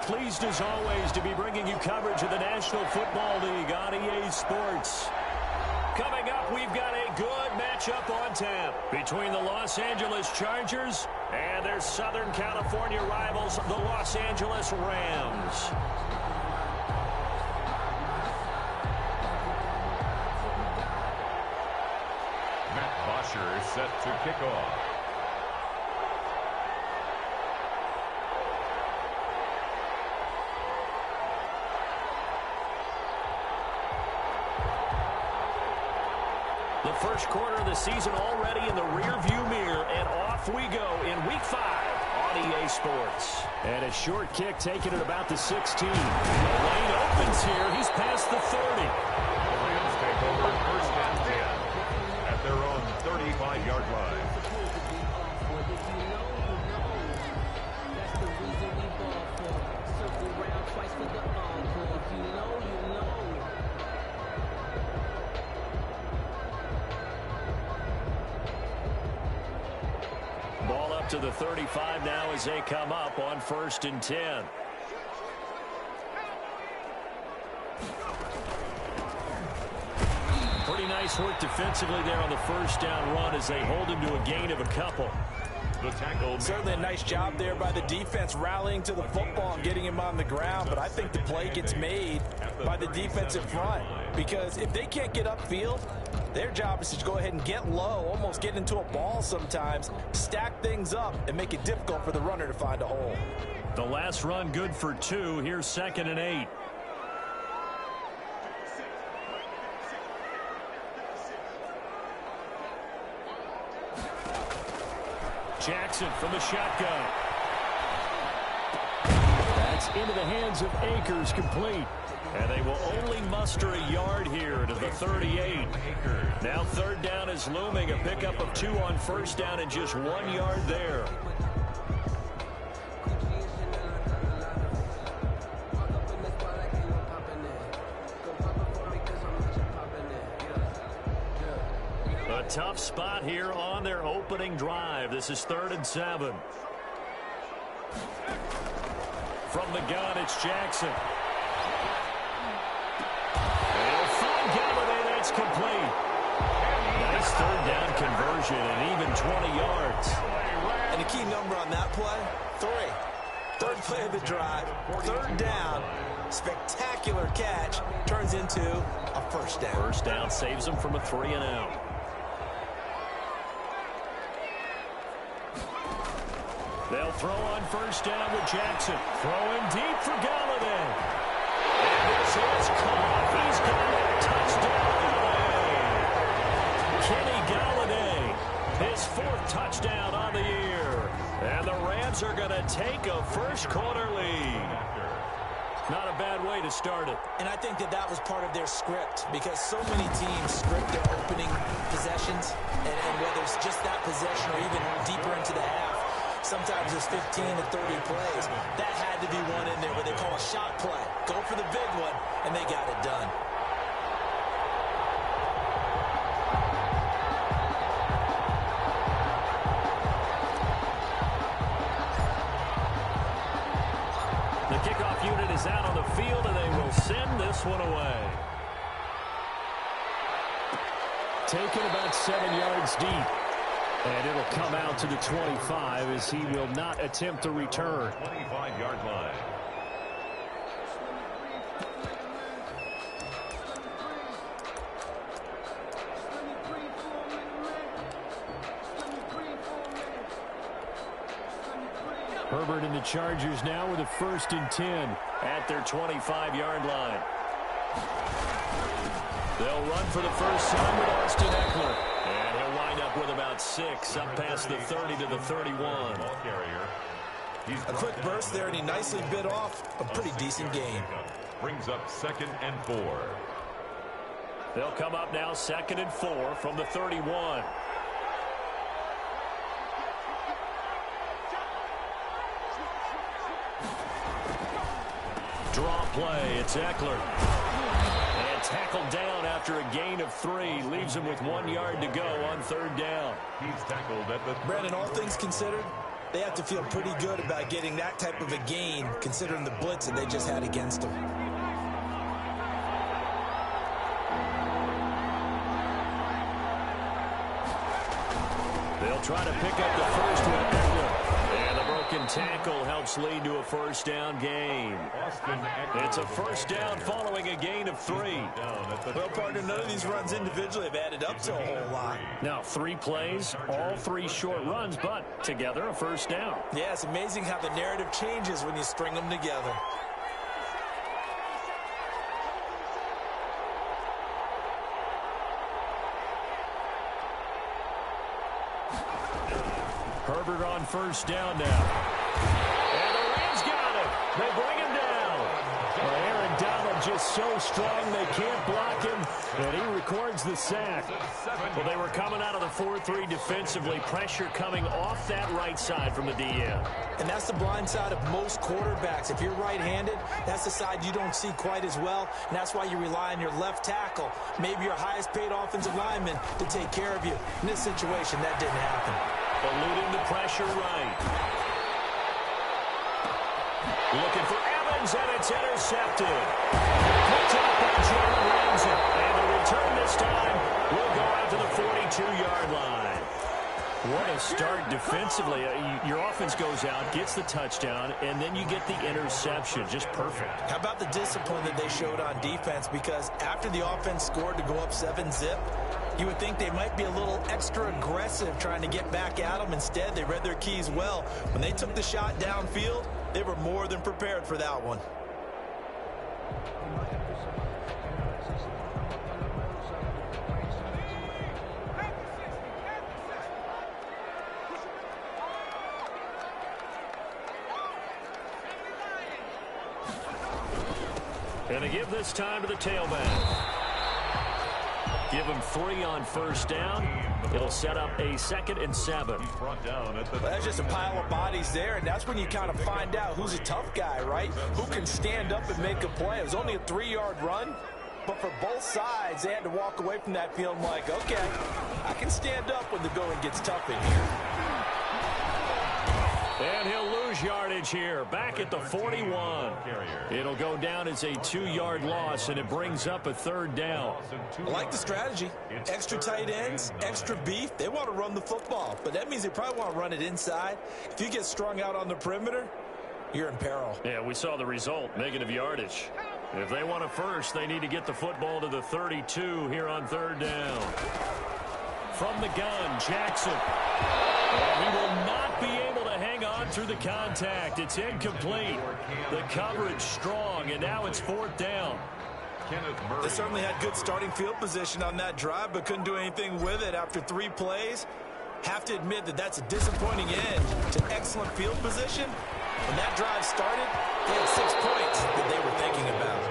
pleased as always to be bringing you coverage of the National Football League on EA Sports. Coming up, we've got a good matchup on tap between the Los Angeles Chargers and their Southern California rivals, the Los Angeles Rams. Bosher set to kick off. The first quarter of the season already in the rearview mirror, and off we go in Week 5 on EA Sports. And a short kick taken at about the 16. The lane opens here. He's past the 30. The Rams take over first and 10 at their own 35-yard line. Ball up to the 35 now as they come up on 1st and 10. Pretty nice work defensively there on the first down run as they hold him to a gain of a couple. The tackle. Certainly a nice job there by the defense rallying to the football and getting him on the ground, but I think the play gets made by the defensive front because if they can't get upfield, their job is to go ahead and get low, almost get into a ball sometimes, stack things up, and make it difficult for the runner to find a hole. The last run good for 2. Here's 2nd and 8. Jackson from the shotgun. That's into the hands of Akers, complete. And they will only muster a yard here to the 38. Now 3rd down is looming. A pickup of 2 on 1st down and just 1 yard there. A tough spot here on their opening drive. This is 3rd and 7. From the gun, it's Jackson. That's complete. Nice 3rd down conversion and even 20 yards. And the key number on that play, 3. 3rd play of the drive, 3rd down, spectacular catch, turns into a 1st down. 1st down saves them from a 3 and out. They'll throw on 1st down with Jackson. Throwing deep for Galladay. And this is caught. He's got a touchdown. Kenny Galladay, his 4th touchdown on the year. And the Rams are going to take a first quarter lead. Not a bad way to start it. And I think that was part of their script because so many teams script their opening possessions. And whether it's just that possession or even deeper into the half, sometimes it's 15 to 30 plays. That had to be one in there where they call a shot play. Go for the big one, and they got it done. The kickoff unit is out on the field, and they will send this one away. Taken about 7 yards deep. And it'll come out to the 25 as he will not attempt to return. 25-yard line. Herbert and the Chargers now with a 1st and 10 at their 25-yard line. They'll run for the first time with Austin Eckler. And he'll wind up with about 6 up past the 30 to the 31. A quick burst there, and he nicely bit off a pretty decent gain. Brings up 2nd and 4. They'll come up now 2nd and 4 from the 31. Draw play, it's Eckler. And tackled down after a gain of 3. Leaves him with 1 yard to go on 3rd down. He's tackled at the... Brandon, all things considered, They have to feel pretty good about getting that type of a gain, considering the blitz that they just had against them. They'll try to pick up the first with Eckler. And the broken tackle helps lead to a first down gain. It's a first down following a gain of 3. Well, partner, none of these runs individually have added up to a whole lot. Now, 3 plays, all 3 short runs, but together a first down. Yeah, it's amazing how the narrative changes when you string them together. Herbert on first down now. And the Rams got him. They bring him down. Well, Aaron Donald just so strong they can't block him, and he records the sack. Well, they were coming out of the 4-3 defensively. Pressure coming off that right side from the DN. And that's the blind side of most quarterbacks. If you're right-handed, that's the side you don't see quite as well, and that's why you rely on your left tackle, maybe your highest-paid offensive lineman, to take care of you. In this situation, that didn't happen. Eluding the pressure right. Looking for Evans, and it's intercepted. Picked up by Jalen Ramsey. And the return this time will go out to the 42-yard line. What a start defensively. Your offense goes out, gets the touchdown, and then you get the interception. Just perfect. How about the discipline that they showed on defense? Because after the offense scored to go up 7-zip, you would think they might be a little extra aggressive trying to get back at them. Instead, they read their keys well. When they took the shot downfield, they were more than prepared for that one. And to give this time to the tailback. Give him 3 on first down. It'll set up a 2nd and 7. Well, that's just a pile of bodies there, and that's when you kind of find out who's a tough guy, right? Who can stand up and make a play. It was only a 3-yard run, but for both sides, they had to walk away from that field like, okay, I can stand up when the going gets tough in here. And he'll lose yardage here, back at the 41. It'll go down as a 2-yard loss, and it brings up a 3rd down. I like the strategy. Extra tight ends, extra beef. They want to run the football, but that means they probably want to run it inside. If you get strung out on the perimeter, you're in peril. Yeah, we saw the result, negative yardage. If they want a first, they need to get the football to the 32 here on 3rd down. From the gun, Jackson. And he will not be able to hang on through the contact. It's incomplete. The coverage strong, and now it's 4th down. They certainly had good starting field position on that drive, but couldn't do anything with it after 3 plays. Have to admit that that's a disappointing end to excellent field position. When that drive started, they had 6 points that they were thinking about.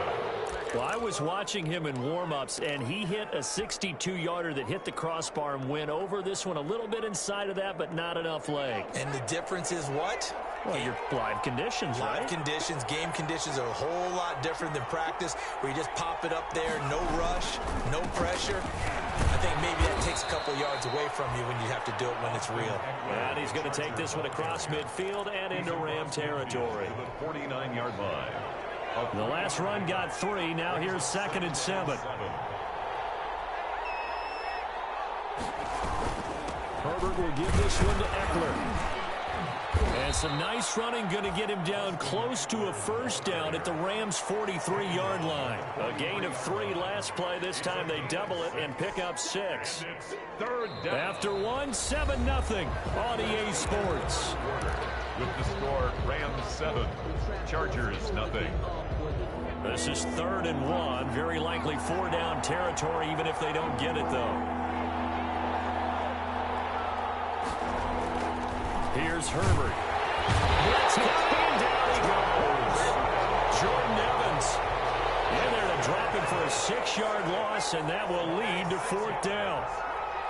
Well, I was watching him in warm-ups, and he hit a 62-yarder that hit the crossbar and went over this one a little bit inside of that, but not enough leg. And the difference is what? Well, your live conditions, right? Live conditions, game conditions are a whole lot different than practice, where you just pop it up there, no rush, no pressure. I think maybe that takes a couple yards away from you when you have to do it when it's real. And he's going to take this one across midfield and into Ram territory. The 49-yard line. The last run got 3. Now here's 2nd and 7. Herbert will give this one to Eckler. And some nice running, going to get him down close to a first down at the Rams' 43-yard line. A gain of 3 last play. This time they double it and pick up 6. After 1, 7-0 on EA Sports. With the score, Rams 7, Chargers nothing. This is 3rd and 1. Very likely 4-down territory, even if they don't get it, though. Here's Herbert. Let's go. And down he goes. Jordan Evans in there to drop him for a 6-yard loss, and that will lead to 4th down.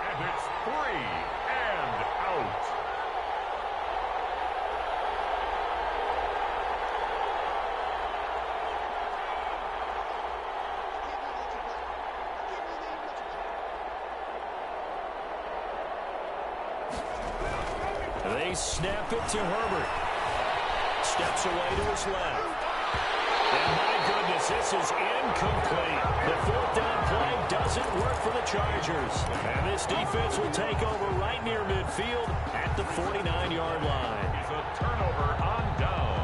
And it's 3 and out. They snap it to Herbert. Steps away to his left. And my goodness, this is incomplete. The fourth down play doesn't work for the Chargers. And this defense will take over right near midfield at the 49-yard line. It's a turnover on downs.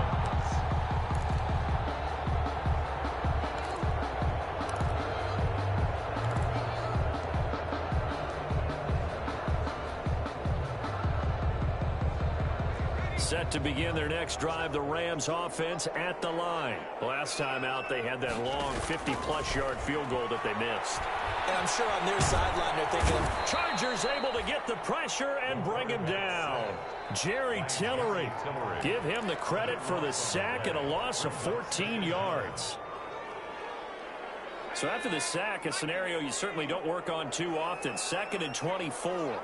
Set to begin their next drive, the Rams offense at the line. Last time out, they had that long 50-plus yard field goal that they missed. And I'm sure on their sideline they're thinking, Chargers able to get the pressure and bring him down. Jerry Tillery. Give him the credit for the sack and a loss of 14 yards. So after the sack, a scenario you certainly don't work on too often. 2nd and 24.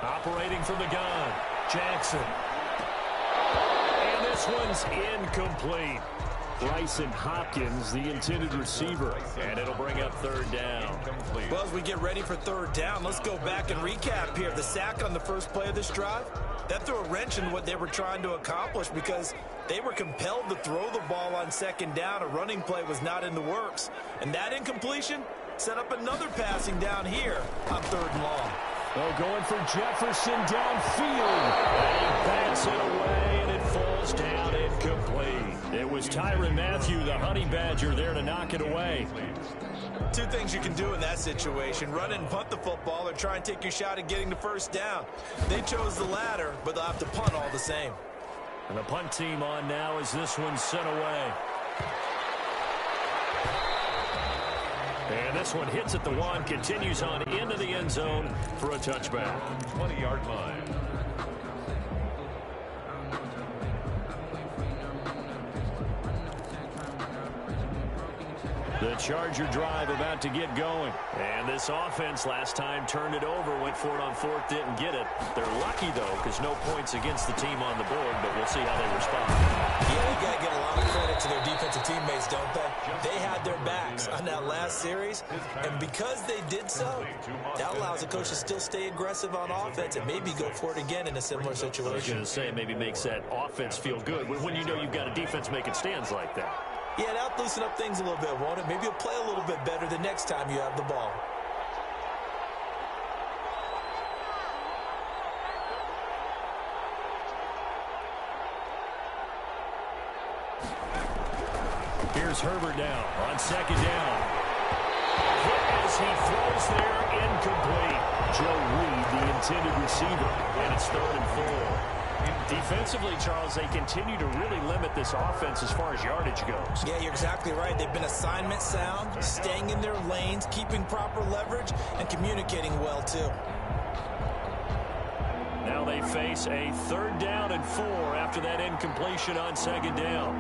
Operating from the gun, Jackson. And this one's incomplete. Bryson Hopkins, the intended receiver. And it'll bring up 3rd down. well, as we get ready for 3rd down, let's go back and recap here. The sack on the first play of this drive, that threw a wrench in what they were trying to accomplish because they were compelled to throw the ball on 2nd down. A running play was not in the works. And that incompletion set up another passing down here on 3rd and long. Oh, going for Jefferson downfield. And he bats it away, and it falls down incomplete. It was Tyrann Mathieu, the Honey Badger, there to knock it away. Two things you can do in that situation: run and punt the football, or try and take your shot at getting the 1st down. They chose the latter, but they'll have to punt all the same. And the punt team on now as this one's sent away. And this one hits at the 1, continues on into the end zone for a touchback. 20-yard line. The Charger drive about to get going. And this offense last time turned it over, went for it on 4th, didn't get it. They're lucky, though, because no points against the team on the board, but we'll see how they respond. Yeah, they got to get a lot of credit to their defensive teammates, don't they? They had their backs on that last series, and because they did so, that allows the coach to still stay aggressive on offense and maybe go for it again in a similar situation. I was going to say, maybe makes that offense feel good when you know you've got a defense making stands like that. Yeah, that'll loosen up things a little bit, won't it? Maybe you'll play a little bit better the next time you have the ball. Here's Herbert now on 2nd down. Hit as he throws there, incomplete. Joe Reed, the intended receiver, and it's 3rd and 4. Defensively, Charles, they continue to really limit this offense as far as yardage goes. Yeah, you're exactly right. They've been assignment sound, staying in their lanes, keeping proper leverage, and communicating well, too. Now they face a 3rd down and 4 after that incompletion on 2nd down.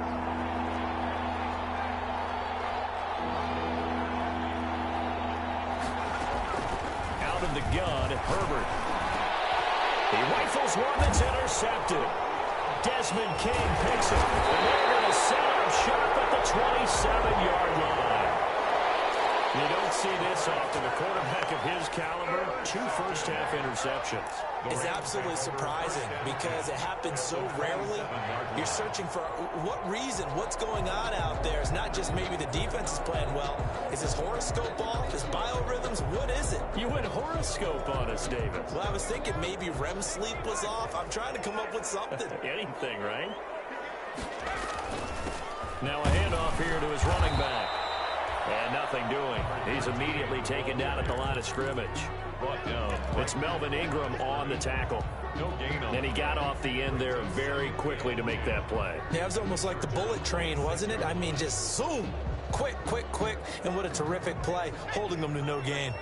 Out of the gun, Herbert. He rifles one that's intercepted. Desmond King picks it. And they're going to set up shop at the 27-yard line. You don't see this often. A quarterback of his caliber, 2 first-half interceptions. It's absolutely surprising because it happens so rarely. You're searching for what reason, what's going on out there. It's not just maybe the defense is playing well. Is his horoscope off? His biorhythms? What is it? You went horoscope on us, David. Well, I was thinking maybe REM sleep was off. I'm trying to come up with something. Anything, right? Now a handoff here to his running back. And nothing doing. He's immediately taken down at the line of scrimmage. It's Melvin Ingram on the tackle. And he got off the end there very quickly to make that play. Yeah, it was almost like the bullet train, wasn't it? I mean, just zoom. Quick, quick, quick. And what a terrific play, holding them to no gain.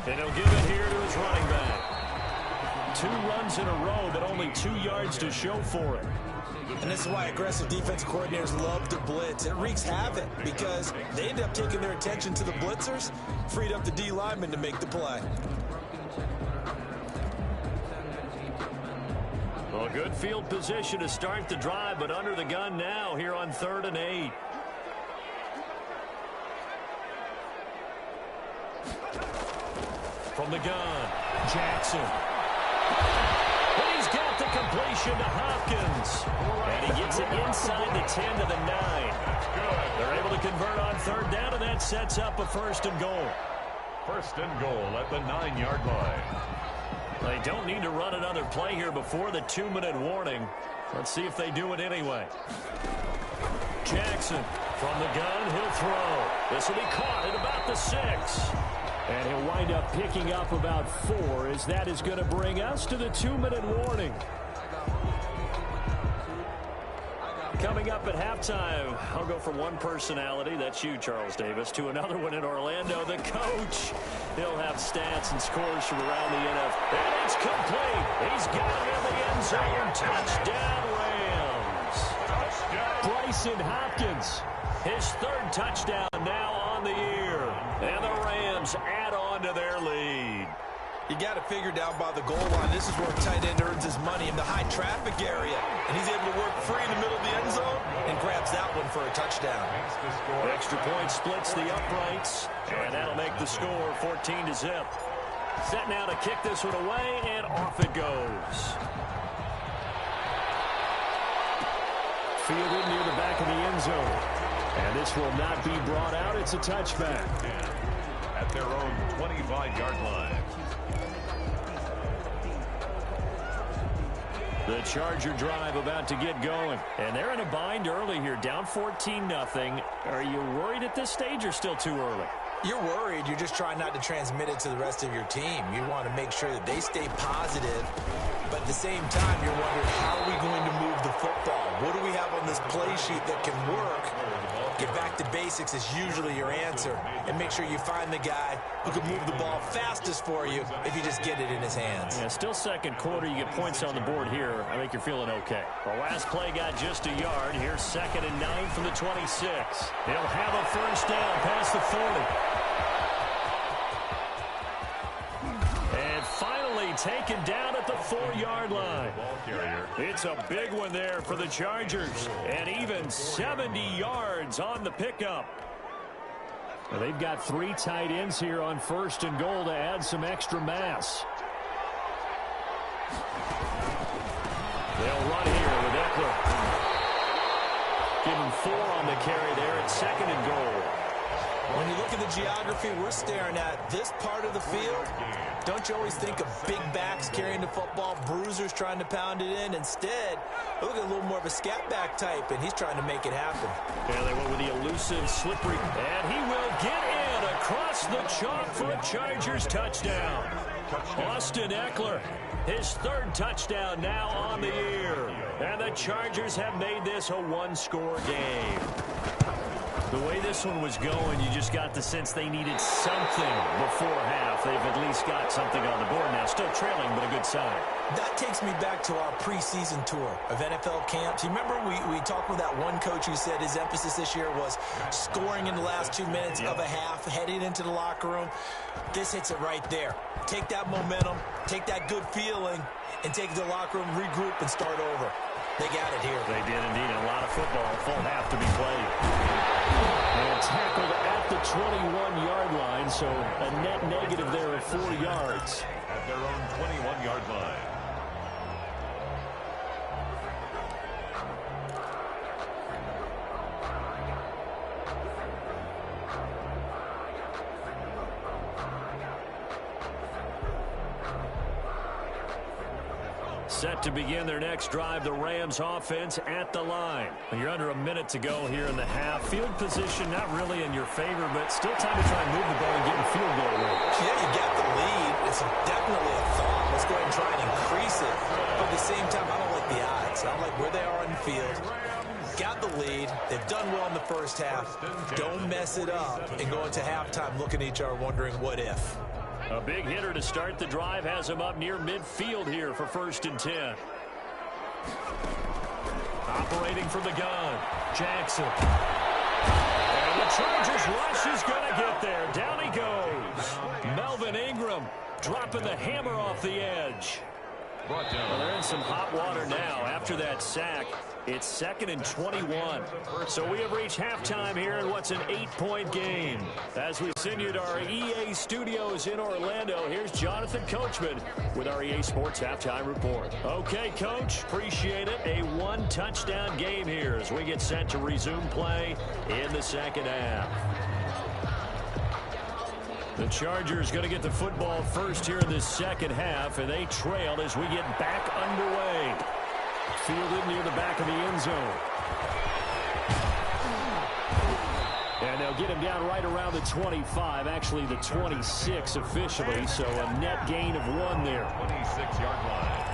And he'll give it here to his running back. 2 runs in a row, but only 2 yards to show for it. And this is why aggressive defense coordinators love to blitz. It wreaks havoc because they end up taking their attention to the blitzers, freed up the D lineman to make the play. Well, a good field position to start the drive, but under the gun now here on 3rd and 8. from the gun. Jackson. And he's got the completion to Hopkins. And he gets it inside the 10 to the 9. They're able to convert on third down, and that sets up a 1st and goal. 1st and goal at the 9-yard line. They don't need to run another play here before the 2-minute warning. Let's see if they do it anyway. Jackson from the gun, he'll throw. This will be caught at about the 6. And he'll wind up picking up about 4, as that is going to bring us to the 2-minute warning. Coming up at halftime, I'll go from one personality, that's you, Charles Davis, to another one in Orlando, the coach. He'll have stats and scores from around the NFL. And it's complete. He's got it in the end zone. Touchdown, Rams. Bryson Hopkins, his 3rd touchdown now on the year. And the Rams add on to their lead. You got to figure down by the goal line. This is where a tight end earns his money, in the high traffic area. And he's able to work free in the middle of the end zone and grabs that one for a touchdown. Extra point splits the uprights, and that'll make the score 14-0. Set now to kick this one away, and off it goes. Fielded near the back of the end zone. And this will not be brought out. It's a touchback. At their own 25-yard line. The Charger drive about to get going. And they're in a bind early here, down 14-0. Are you worried at this stage or still too early? You're worried. You're just trying not to transmit it to the rest of your team. You want to make sure that they stay positive. But at the same time, you're wondering, how are we going to move the football? What do we have on this play sheet that can work? Get back to basics is usually your answer. And make sure you find the guy who can move the ball fastest for you if you just get it in his hands. Yeah, still 2nd quarter. You get points on the board here. I think you're feeling okay. The last play got just a yard. Here's 2nd and 9 from the 26. He'll have a 1st down past the 40. And finally taken down at the 4-yard line. It's a big one there for the Chargers. And even 70 yards on the pickup. Well, they've got 3 tight ends here on 1st and goal to add some extra mass. They'll run here with Eckler. Give him 4 on the carry there at 2nd and goal. When you look at the geography we're staring at, this part of the field, don't you always think of big backs carrying the football, bruisers trying to pound it in? Instead, look at a little more of a scat back type, and he's trying to make it happen. Yeah, they went with the elusive, slippery, and he will get in across the chalk for a Chargers touchdown. Austin Eckler, his 3rd touchdown now on the year. And the Chargers have made this a 1-score game. The way this one was going, you just got the sense they needed something before half. They've at least got something on the board now. Still trailing, but a good sign. That takes me back to our preseason tour of NFL camps. You remember we talked with that one coach who said his emphasis this year was scoring in the last 2 minutes of a half, heading into the locker room. This hits it right there. Take that momentum, take that good feeling, and take it to the locker room, regroup, and start over. They got it here. They did indeed. A lot of football, full half to be played. And tackled at the 21-yard line, so a net negative there of 4 yards. At their own 21-yard line. Set to begin their next drive, the Rams offense at the line. You're under a minute to go here in the half. Field position not really in your favor, but still time to try and move the ball and get in field goal range. Yeah, you got the lead. It's definitely a thought. Let's go ahead and try and increase it. But at the same time, I don't like the odds. I don't like where they are on the field. Got the lead. They've done well in the first half. Don't mess it up and go into halftime looking at each other wondering what if. A big hitter to start the drive has him up near midfield here for 1st and 10. Operating from the gun, Jackson. And the Chargers rush is going to get there. Down he goes. Melvin Ingram dropping the hammer off the edge. brought down. Well, they're in some hot water now. After that sack, it's 2nd and 21. So we have reached halftime here in what's an 8-point game. As we send you to our EA studios in Orlando, here's Jonathan Coachman with our EA Sports Halftime Report. Okay, Coach, appreciate it. A 1-touchdown game here as we get set to resume play in the second half. The Chargers going to get the football first here in this second half, and they trail as we get back underway. Fielded near the back of the end zone. And they'll get him down right around the 25, actually the 26 officially, so a net gain of 1 there. 26-yard line.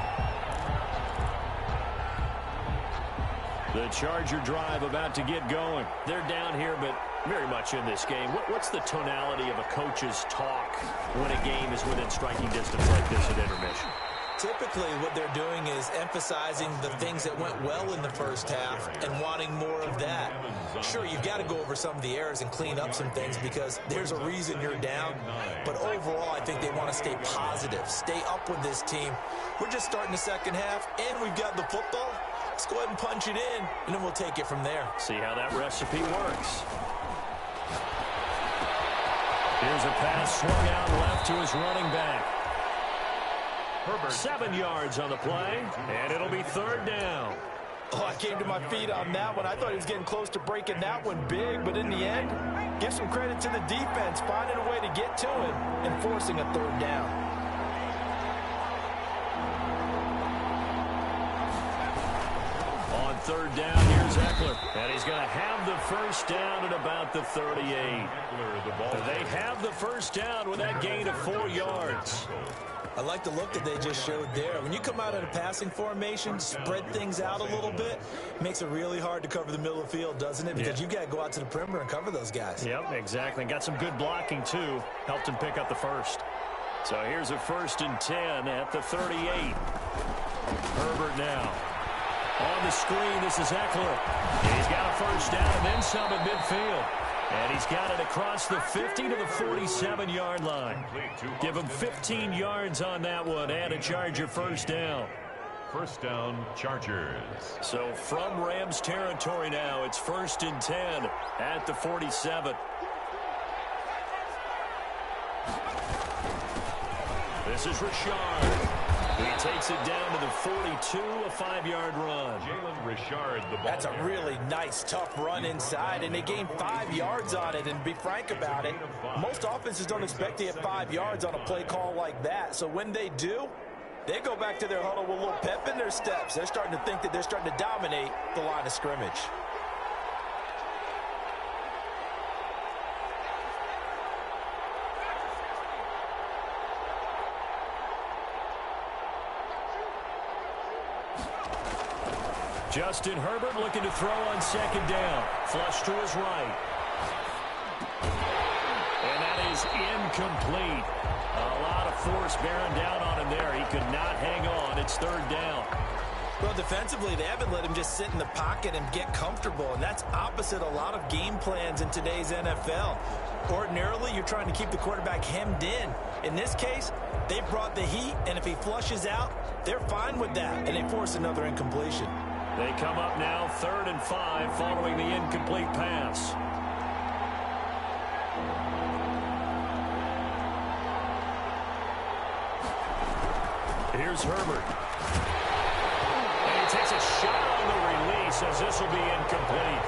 The Charger drive about to get going. They're down here, but very much in this game. What's the tonality of a coach's talk when a game is within striking distance like this at intermission? Typically, what they're doing is emphasizing the things that went well in the first half and wanting more of that. Sure, you've got to go over some of the errors and clean up some things because there's a reason you're down. But overall, I think they want to stay positive, stay up with this team. We're just starting the second half, and we've got the football. Let's go ahead and punch it in, and then we'll take it from there. See how that recipe works. Here's a pass swung out left to his running back. Herbert. 7 yards on the play, and it'll be 3rd down. Oh, I came to my feet on that one. I thought he was getting close to breaking that one big, but in the end, give some credit to the defense, finding a way to get to him and forcing a 3rd down. On 3rd down, here's Eckler, and he's going to have the first down at about the 38. They have the first down with that gain of 4 yards. I like the look that they just showed there. When you come out in a passing formation, spread things out a little bit, makes it really hard to cover the middle of the field, doesn't it? Because you got to go out to the perimeter and cover those guys. Yep, exactly. Got some good blocking, too. Helped him pick up the first. So here's a 1st and 10 at the 38. Herbert now. On the screen, this is Eckler. He's got a first down and then some at midfield. And he's got it across the 50 to the 47-yard line. Give him 15 yards on that one and a Charger first down. First down, Chargers. So from Rams territory now, it's 1st and 10 at the 47. This is Richard. He takes it down to the 42, a 5-yard run. Jalen Richard, the ball. That's a really nice, tough run inside, and they gained 5 yards on it. And to be frank about it, most offenses don't expect to get 5 yards on a play call like that. So when they do, they go back to their huddle with a little pep in their steps. They're starting to think that they're starting to dominate the line of scrimmage. Justin Herbert looking to throw on 2nd down. Flush to his right. And that is incomplete. A lot of force bearing down on him there. He could not hang on. It's 3rd down. Well, defensively, they haven't let him just sit in the pocket and get comfortable, and that's opposite a lot of game plans in today's NFL. Ordinarily, you're trying to keep the quarterback hemmed in. In this case, they brought the heat, and if he flushes out, they're fine with that, and they force another incompletion. They come up now 3rd and 5 following the incomplete pass. Here's Herbert. And he takes a shot on the release as this will be incomplete.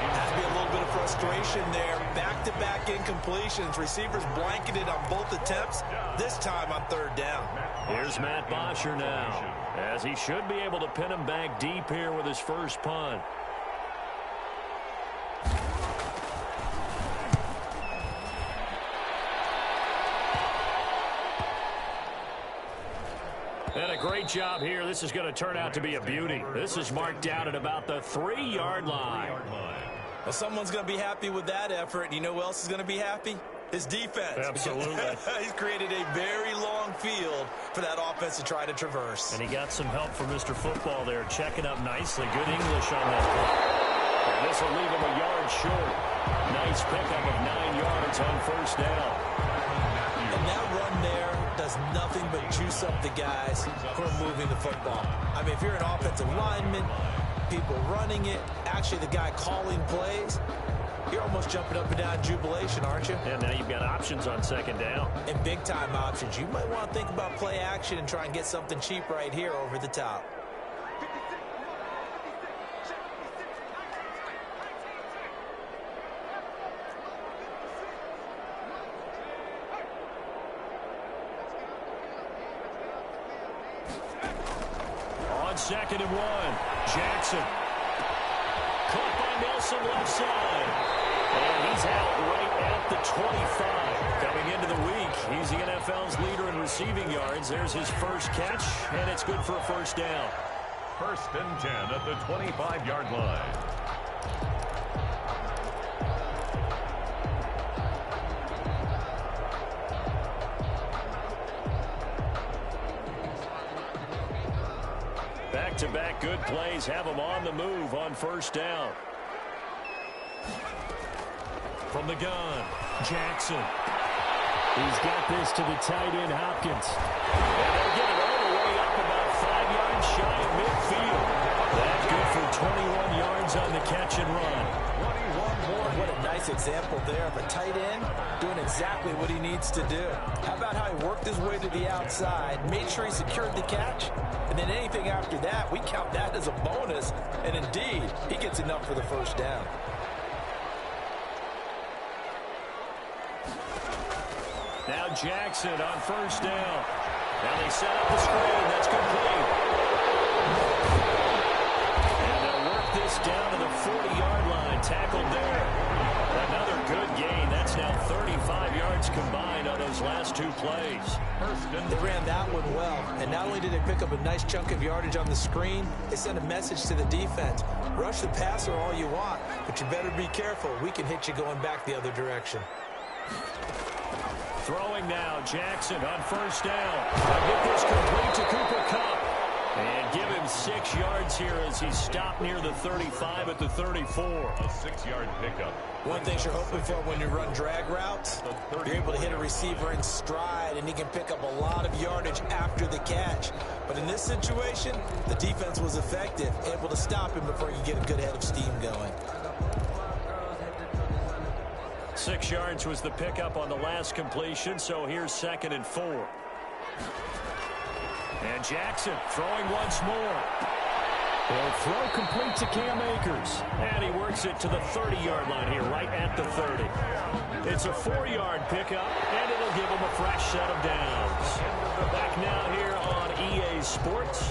Has to be a little bit of frustration there. Back-to-back incompletions. Receivers blanketed on both attempts, this time on 3rd down. Here's Matt Bosher now, as he should be able to pin him back deep here with his first punt. And a great job here. This is going to turn out to be a beauty. This is marked out at about the 3-yard line. Well, someone's going to be happy with that effort. You know who else is going to be happy? His defense. Absolutely. He's created a very long field for that offense to try to traverse. And he got some help from Mr. Football there, checking up nicely. Good English on that play. And this will leave him a yard short. Nice pickup of 9 yards on 1st down. And that run there does nothing but juice up the guys who are moving the football. I mean, if you're an offensive lineman, people running it, actually the guy calling plays, you're almost jumping up and down in jubilation, aren't you? And now you've got options on second down. And big-time options. You might want to think about play action and try and get something cheap right here over the top. On 2nd and 1, Jackson. Caught by Nelson left side. And he's out right at the 25. Coming into the week, he's the NFL's leader in receiving yards. There's his first catch, and it's good for a first down. 1st and 10 at the 25-yard line. Back-to-back good plays have him on the move on first down. From the gun, Jackson. He's got this to the tight end, Hopkins. And they'll get it all the way up about 5 yards shy of midfield. That's good for 21 yards on the catch and run. 21 more. What a nice example there of a tight end doing exactly what he needs to do. How about how he worked his way to the outside, made sure he secured the catch, and then anything after that, we count that as a bonus. And indeed, he gets enough for the first down. Now Jackson on first down. Now they set up the screen. That's complete. And they'll work this down to the 40-yard line. Tackled there. Another good gain. That's now 35 yards combined on those last 2 plays. They ran that one well. And not only did they pick up a nice chunk of yardage on the screen, they sent a message to the defense. Rush the passer all you want, but you better be careful. We can hit you going back the other direction. Throwing now, Jackson on first down. They'll get this complete to Cooper Kupp. And give him 6 yards here as he stopped near the 35 at the 34. A 6-yard pickup. One thing you're hoping for when you run drag routes, you're able to hit a receiver in stride, and he can pick up a lot of yardage after the catch. But in this situation, the defense was effective, able to stop him before you get a good head of steam going. 6 yards was the pickup on the last completion, so here's 2nd and 4. And Jackson throwing once more. He'll throw complete to Cam Akers. And he works it to the 30-yard line here, right at the 30. It's a 4-yard pickup, and it'll give him a fresh set of downs. Back now here on EA Sports.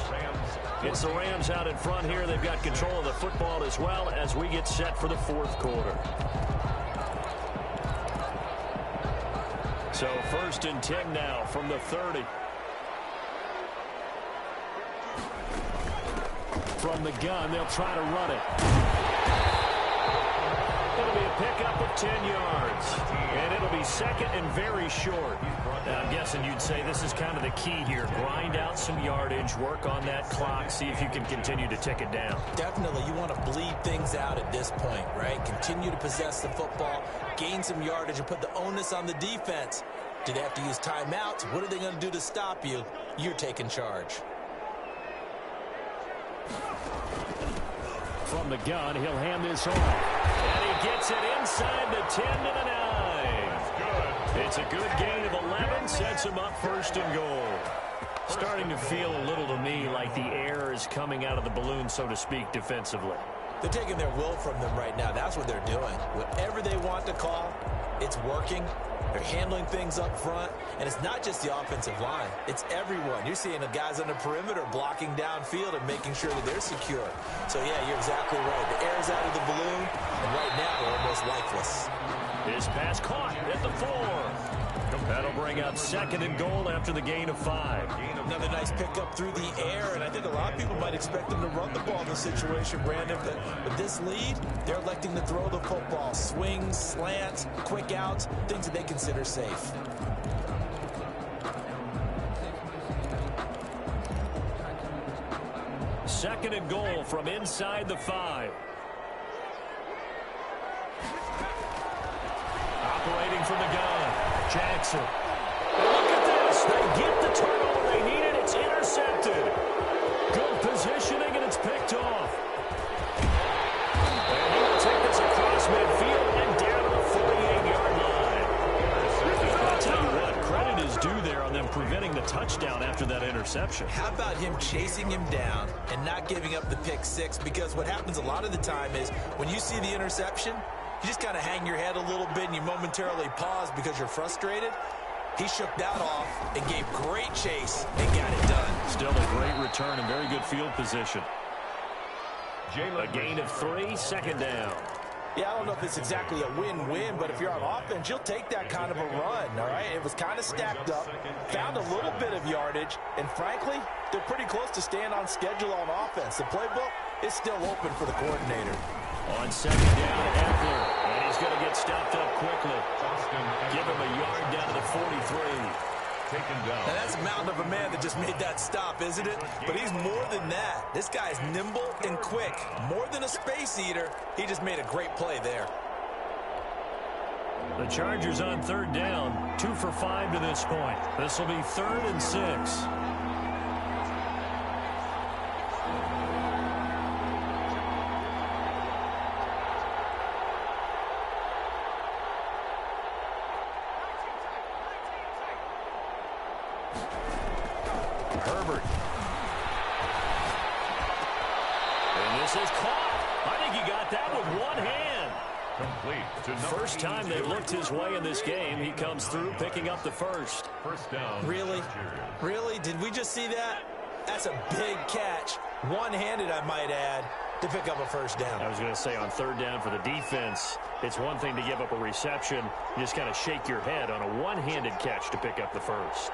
It's the Rams out in front here. They've got control of the football as well as we get set for the 4th quarter. So 1st and 10 now from the 30. From the gun, they'll try to run it. It'll be a pickup of 10 yards. And it'll be 2nd and very short. Now, I'm guessing you'd say this is kind of the key here. Grind out some yardage, work on that clock, see if you can continue to tick it down. Definitely, you want to bleed things out at this point, right? Continue to possess the football, gain some yardage, and put the onus on the defense. Do they have to use timeouts? What are they going to do to stop you? You're taking charge. From the gun, he'll hand this off. And he gets it inside the 10 to the 9. It's a good gain of 11, sets him up 1st and goal. Starting to feel a little to me like the air is coming out of the balloon, so to speak, defensively. They're taking their will from them right now. That's what they're doing. Whatever they want to call, it's working. They're handling things up front, and it's not just the offensive line. It's everyone. You're seeing the guys on the perimeter blocking downfield and making sure that they're secure. So, yeah, you're exactly right. The air's out of the balloon, and right now they're almost lifeless. His pass caught at the 4. That'll bring up 2nd and goal after the gain of 5. Another nice pickup through the air, and I think a lot of people might expect them to run the ball in this situation, Brandon. But with this lead, they're electing to throw the football. Swings, slants, quick outs, things that they consider safe. Second and goal from inside the 5. Operating from the gun, Jackson. And look at this. They get on them preventing the touchdown after that interception. How about him chasing him down and not giving up the pick six? Because what happens a lot of the time is when you see the interception, you just kind of hang your head a little bit and you momentarily pause because you're frustrated. He shook that off and gave great chase and got it done. Still a great return and very good field position. A gain of 3, second down. Yeah, I don't know if it's exactly a win-win, but if you're on offense, you'll take that kind of a run, all right? It was kind of stacked up, found a little bit of yardage, and frankly, they're pretty close to staying on schedule on offense. The playbook is still open for the coordinator. On second down, Eckler, and he's going to get stopped up quickly. Give him a yard down to the 43. Taken down. Now that's a mountain of a man that just made that stop, isn't it? But he's more than that. This guy's nimble and quick. More than a space eater, he just made a great play there. The Chargers on third down, 2 for 5 to this point. This will be 3rd and 6. Herbert. And this is caught. I think he got that with one hand. Complete to First time they've looked his way in this game. He comes through picking up the first. First down. Really? Really? Did we just see that? That's a big catch. One-handed, I might add, to pick up a first down. I was going to say on third down for the defense, it's one thing to give up a reception. You just kind of shake your head on a one-handed catch to pick up the first.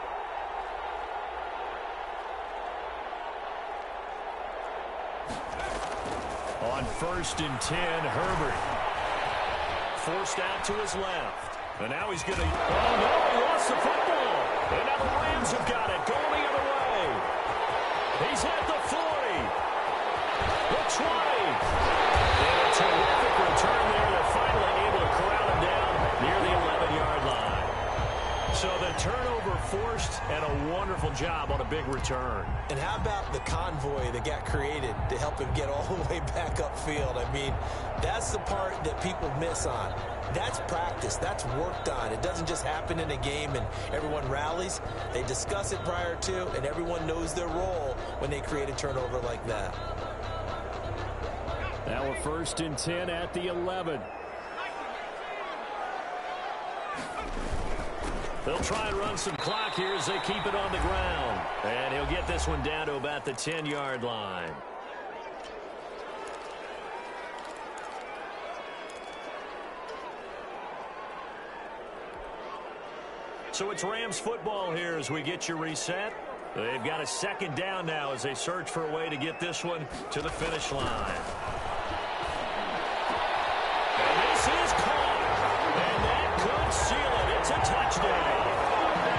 On 1st and 10, Herbert. Forced out to his left. And now he's going to... Oh, no, he lost the football. And now the Rams have got it. Going the other way. He's at the 40. The 20. And a terrific return there. They're finally able to corral him down near the 11-yard line. So the turnover forced and a wonderful job on a big return. And how about the convoy that got created to help him get all the way back upfield? I mean, that's the part that people miss on. That's practice. That's worked on. It doesn't just happen in a game and everyone rallies. They discuss it prior to, and everyone knows their role when they create a turnover like that. Now a 1st and 10 at the 11. They'll try and run some clock here as they keep it on the ground. And he'll get this one down to about the 10-yard line. So it's Rams football here as we get you reset. They've got a second down now as they search for a way to get this one to the finish line. And this is caught. And that could seal it. It's a touchdown.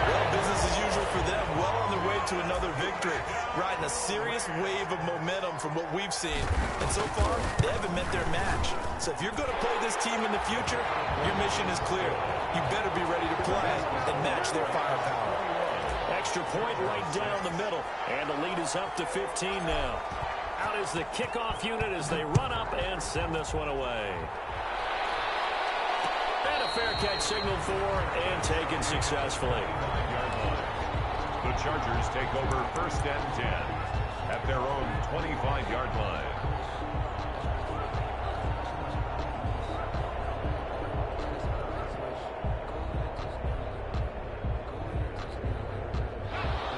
Well, business as usual for them. Well on their way to another victory. Riding a serious wave of momentum from what we've seen. And so far, they haven't met their match. So if you're going to play this team in the future, your mission is clear. You better be ready to play and match their firepower. Extra point right down the middle. And the lead is up to 15 now. Out is the kickoff unit as they run up and send this one away. And a fair catch signaled for and taken successfully. The Chargers take over 1st and 10 at their own 25-yard line.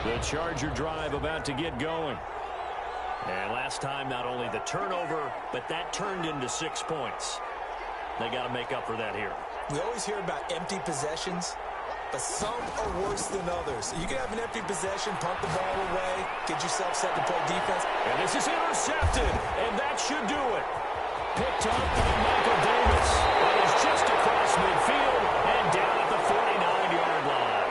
The Charger drive about to get going. And last time, not only the turnover, but that turned into 6 points. They got to make up for that here. We always hear about empty possessions, but some are worse than others. You can have an empty possession, punt the ball away, get yourself set to play defense. And this is intercepted, and that should do it. Picked up by Michael Davis. That is just across midfield and down at the 49-yard line.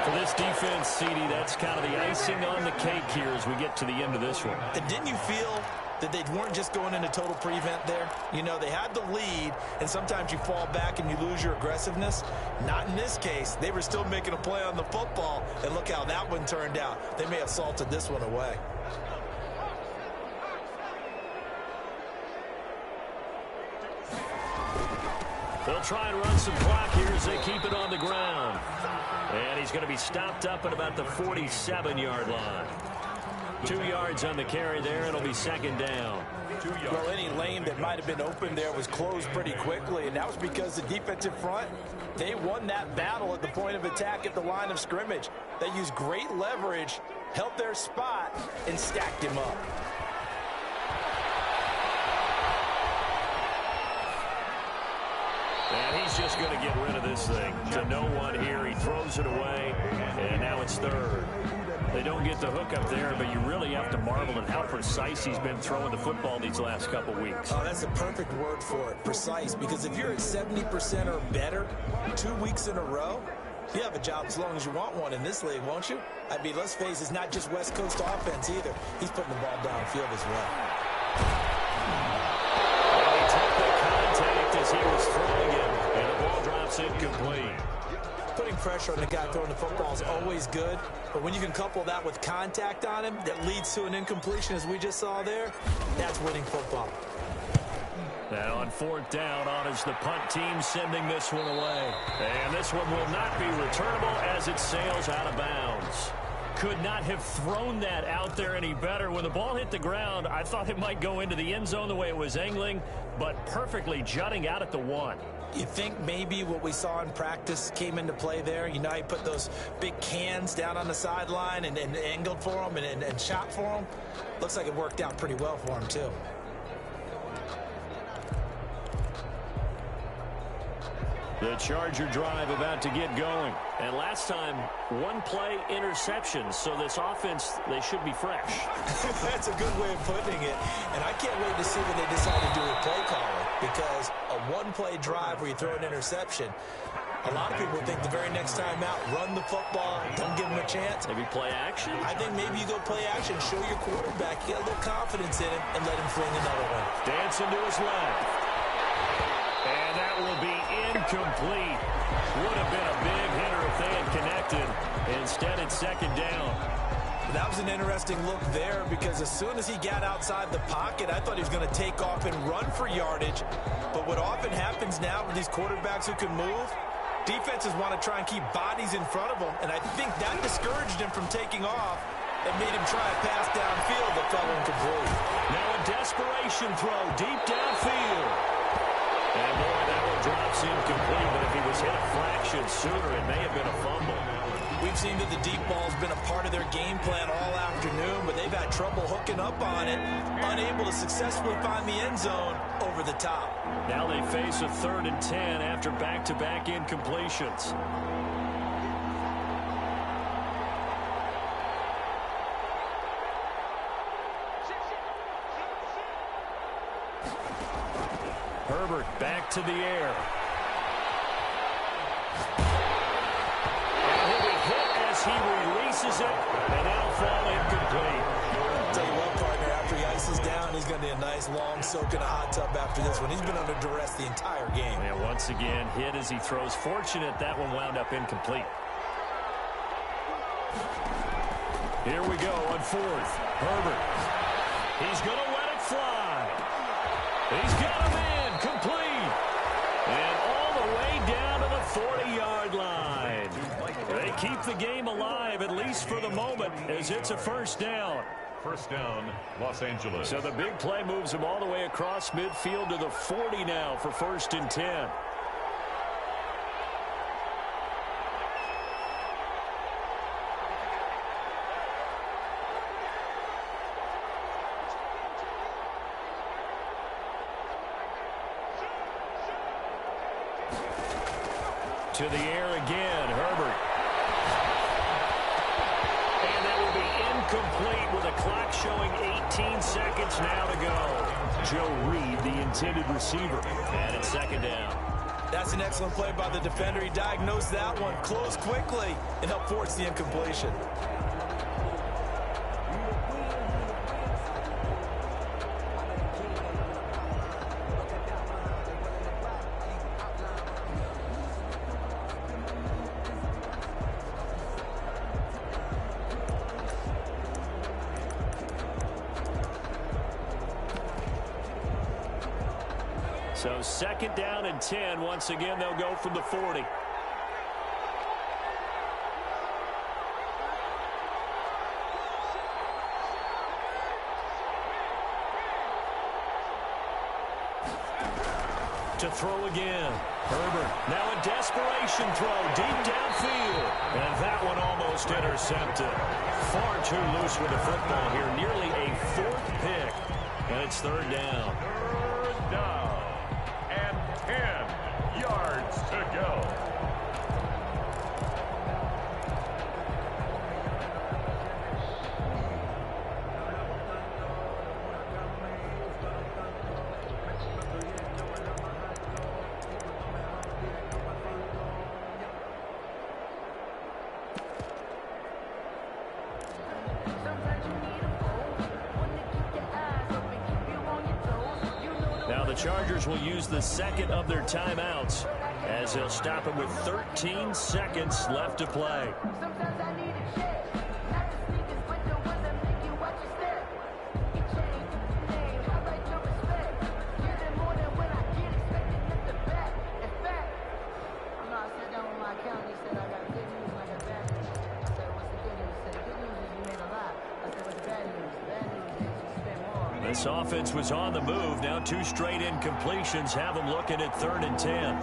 For this defense, CD, that's kind of the icing on the cake here as we get to the end of this one. And didn't you feel that they weren't just going into total prevent there? You know, they had the lead, and sometimes you fall back and you lose your aggressiveness. Not in this case. They were still making a play on the football, and look how that one turned out. They may have salted this one away. They'll try and run some clock here as they keep it on the ground. And he's going to be stopped up at about the 47-yard line. 2 yards on the carry there. It'll be second down. Well, any lane that might have been open there was closed pretty quickly, and that was because the defensive front, they won that battle at the point of attack at the line of scrimmage. They used great leverage, held their spot, and stacked him up. And he's just going to get rid of this thing to no one here. He throws it away, and now it's third. They don't get the hook up there, but you really have to marvel at how precise he's been throwing the football these last couple weeks. Oh, that's the perfect word for it, precise, because if you're at 70% or better 2 weeks in a row, you have a job as long as you want one in this league, won't you? I mean, let's face it, it's not just West Coast offense either. He's putting the ball downfield as well. And he took the contact as he was throwing it, and the ball drops incomplete. Putting pressure on the guy throwing the football is always good, but when you can couple that with contact on him that leads to an incompletion, as we just saw there, that's winning football. Now on fourth down, on is the punt team sending this one away. And this one will not be returnable as it sails out of bounds. Could not have thrown that out there any better. When the ball hit the ground, I thought it might go into the end zone the way it was angling, but perfectly jutting out at the 1. You think maybe what we saw in practice came into play there? You know, he put those big cans down on the sideline and angled for him and shot for him. Looks like it worked out pretty well for him, too. The Charger drive about to get going. And last time, one play interception. So this offense, they should be fresh. That's a good way of putting it. And I can't wait to see what they decide to do with play calling. Because a one-play drive where you throw an interception, a lot of people think the very next time out, run the football, don't give him a chance. Maybe play action? I think maybe you go play action, show your quarterback, get a little confidence in him, and let him fling another one. Dancing to his left. And that will be incomplete. Would have been a big hitter if they had connected. Instead, it's second down. That was an interesting look there because as soon as he got outside the pocket, I thought he was going to take off and run for yardage. But what often happens now with these quarterbacks who can move, defenses want to try and keep bodies in front of them, and I think that discouraged him from taking off and made him try a pass downfield that fell incomplete. Now a desperation throw deep downfield. And boy, that one drops incomplete, but if he was hit a fraction sooner, it may have been a fumble. We've seen that the deep ball's been a part of their game plan all afternoon, but they've had trouble hooking up on it, unable to successfully find the end zone over the top. Now they face a 3rd and 10 after back-to-back incompletions. Herbert back to the air. And he'll be hit as he releases it, and that'll fall incomplete. Tell you what, partner, after he ices down, he's going to be a nice long soak in a hot tub after this one. He's been under duress the entire game. And once again, hit as he throws. Fortunate that one wound up incomplete. Here we go on 4th. Herbert. He's going to let it fly. He's got him in. Complete. And all the way down to the 40-yard line. They keep the game alive, at least for the moment, as it's a first down. First down, Los Angeles. So the big play moves them all the way across midfield to the 40 now for 1st and 10. To the air again, Herbert. And that will be incomplete with a clock showing 18 seconds now to go. Joe Reed, the intended receiver. And it's second down. That's an excellent play by the defender. He diagnosed that one, closed quickly, and helped force the incompletion. So second down and 10. Once again, they'll go from the 40. to throw again. Herbert, now a desperation throw deep downfield. And that one almost intercepted. Far too loose with the football here. Nearly a 4th pick. And it's 3rd down. 3rd down. And 10 yards to go. Now the Chargers will use the second of their timeouts as they'll stop it with 13 seconds left to play. This offense was on the move. Now 2 straight incompletions have them looking at 3rd and 10.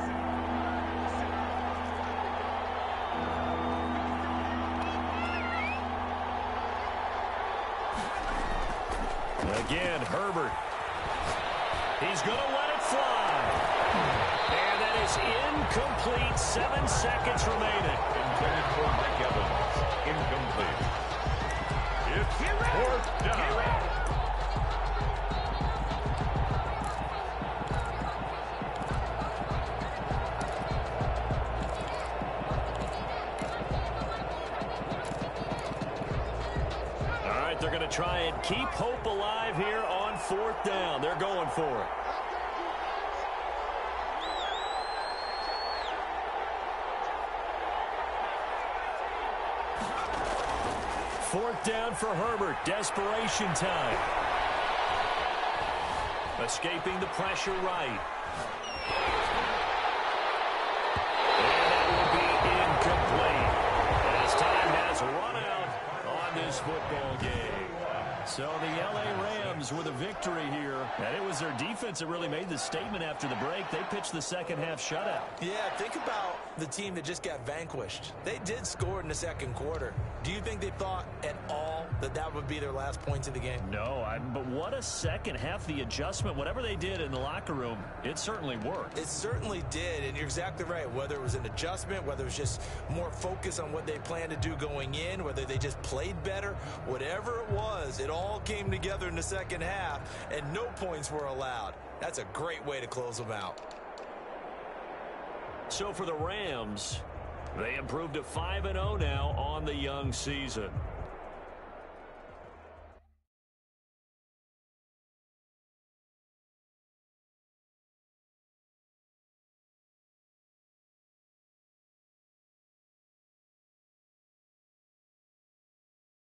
Again, Herbert. He's going to let it fly. And that is incomplete. 7 seconds remaining. Intended for Mike Evans. Incomplete. It's 4th down. They're going to try and keep hope alive here on 4th down. They're going for it. Fourth down for Herbert. Desperation time. Escaping the pressure right. And that will be incomplete. As time has run out on this football game. So the L.A. Rams with a victory here. And it was their defense that really made the statement after the break. They pitched the second half shutout. Yeah, think about the team that just got vanquished. They did score in the 2nd quarter. Do you think they thought at all that that would be their last points of the game? No, but what a second half. The adjustment, whatever they did in the locker room, it certainly worked. It certainly did, and you're exactly right. Whether it was an adjustment, whether it was just more focus on what they planned to do going in, whether they just played better, whatever it was, it all came together in the second half, and no points were allowed. That's a great way to close them out. So for the Rams, they improved to 5-0 now on the young season.